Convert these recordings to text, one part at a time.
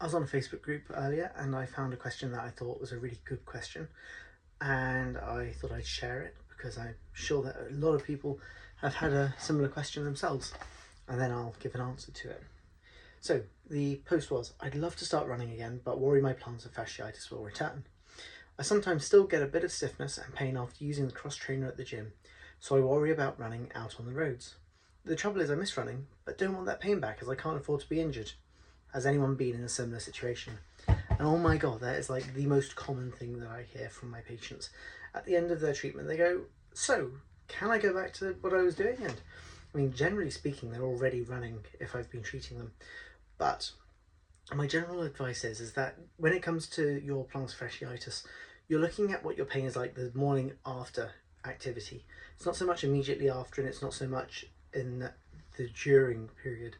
I was on a Facebook group earlier and I found a question that I thought was a really good question, and I thought I'd share it because I'm sure that a lot of people have had a similar question themselves, and then I'll give an answer to it. So the post was, I'd love to start running again but worry my plantar fasciitis will return. I sometimes still get a bit of stiffness and pain after using the cross trainer at the gym, so I worry about running out on the roads. The trouble is I miss running but don't want that pain back as I can't afford to be injured. Has anyone been in a similar situation? And oh my god, that is like the most common thing that I hear from my patients. At the end of their treatment, they go, so can I go back to what I was doing? And I mean, generally speaking, they're already running if I've been treating them. But my general advice is that when it comes to your plantar fasciitis, you're looking at what your pain is like the morning after activity. It's not so much immediately after, and it's not so much in the during period,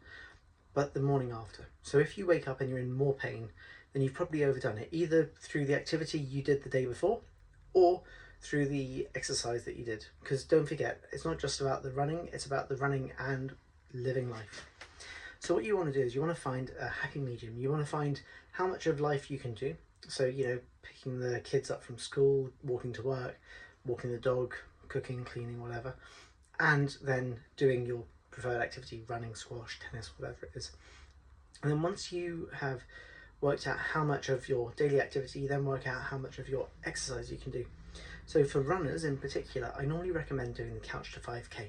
but the morning after. So if you wake up and you're in more pain, then you've probably overdone it, either through the activity you did the day before or through the exercise that you did. Because don't forget, it's not just about the running, it's about the running and living life. So what you want to do is you want to find a happy medium. You want to find how much of life you can do. So, you know, picking the kids up from school, walking to work, walking the dog, cooking, cleaning, whatever, and then doing your preferred activity, running, squash, tennis, whatever it is. And then once you have worked out how much of your daily activity, you then work out how much of your exercise you can do. So for runners in particular, I normally recommend doing the couch to 5k.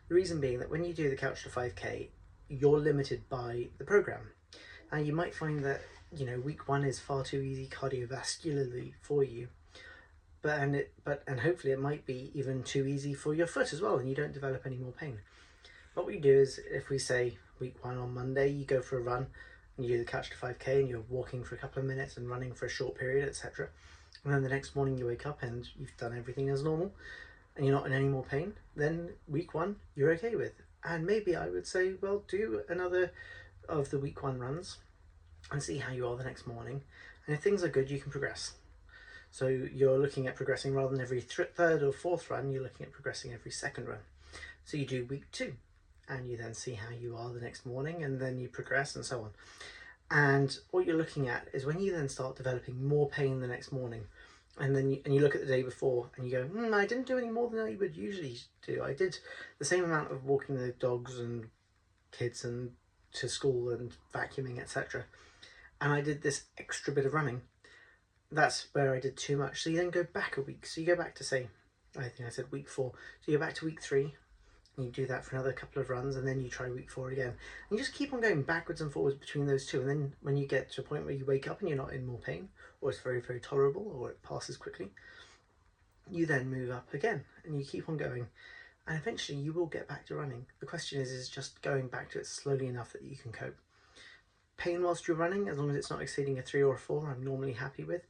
The reason being that when you do the couch to 5k, you're limited by the program. And you might find that, you know, week one is far too easy cardiovascularly for you, and hopefully it might be even too easy for your foot as well, and you don't develop any more pain. What we do is, if we say week one on Monday, you go for a run and you do the couch to 5k and you're walking for a couple of minutes and running for a short period, etc. And then the next morning you wake up and you've done everything as normal and you're not in any more pain, then week one you're okay with. And maybe I would say, well, do another of the week one runs and see how you are the next morning. And if things are good, you can progress. So you're looking at progressing rather than every third or fourth run, you're looking at progressing every second run. So you do week two and you then see how you are the next morning, and then you progress and so on. And what you're looking at is when you then start developing more pain the next morning, and then you look at the day before and you go, I didn't do any more than I would usually do. I did the same amount of walking the dogs and kids and to school and vacuuming, etc. And I did this extra bit of running. That's where I did too much. So you then go back a week. So you go back to, say, I think I said week 4. So you go back to week 3. And you do that for another couple of runs, and then you try week 4 again. And you just keep on going backwards and forwards between those two. And then when you get to a point where you wake up and you're not in more pain, or it's very, very tolerable, or it passes quickly, you then move up again and you keep on going. And eventually you will get back to running. The question is just going back to it slowly enough that you can cope. Pain whilst you're running, as long as it's not exceeding a 3 or a 4, I'm normally happy with.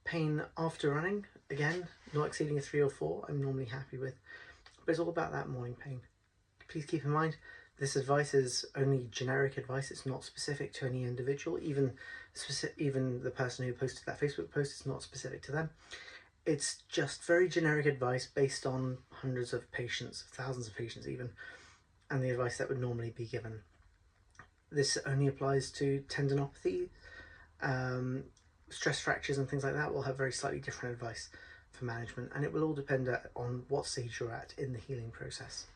Pain after running, again, not exceeding a 3 or 4, I'm normally happy with. But it's all about that morning pain. Please keep in mind, this advice is only generic advice. It's not specific to any individual. Even the person who posted that Facebook post, it's not specific to them. It's just very generic advice based on hundreds of patients, thousands of patients even, and the advice that would normally be given. This only applies to tendinopathy, stress fractures and things like that will have very slightly different advice for management, and it will all depend on what stage you're at in the healing process.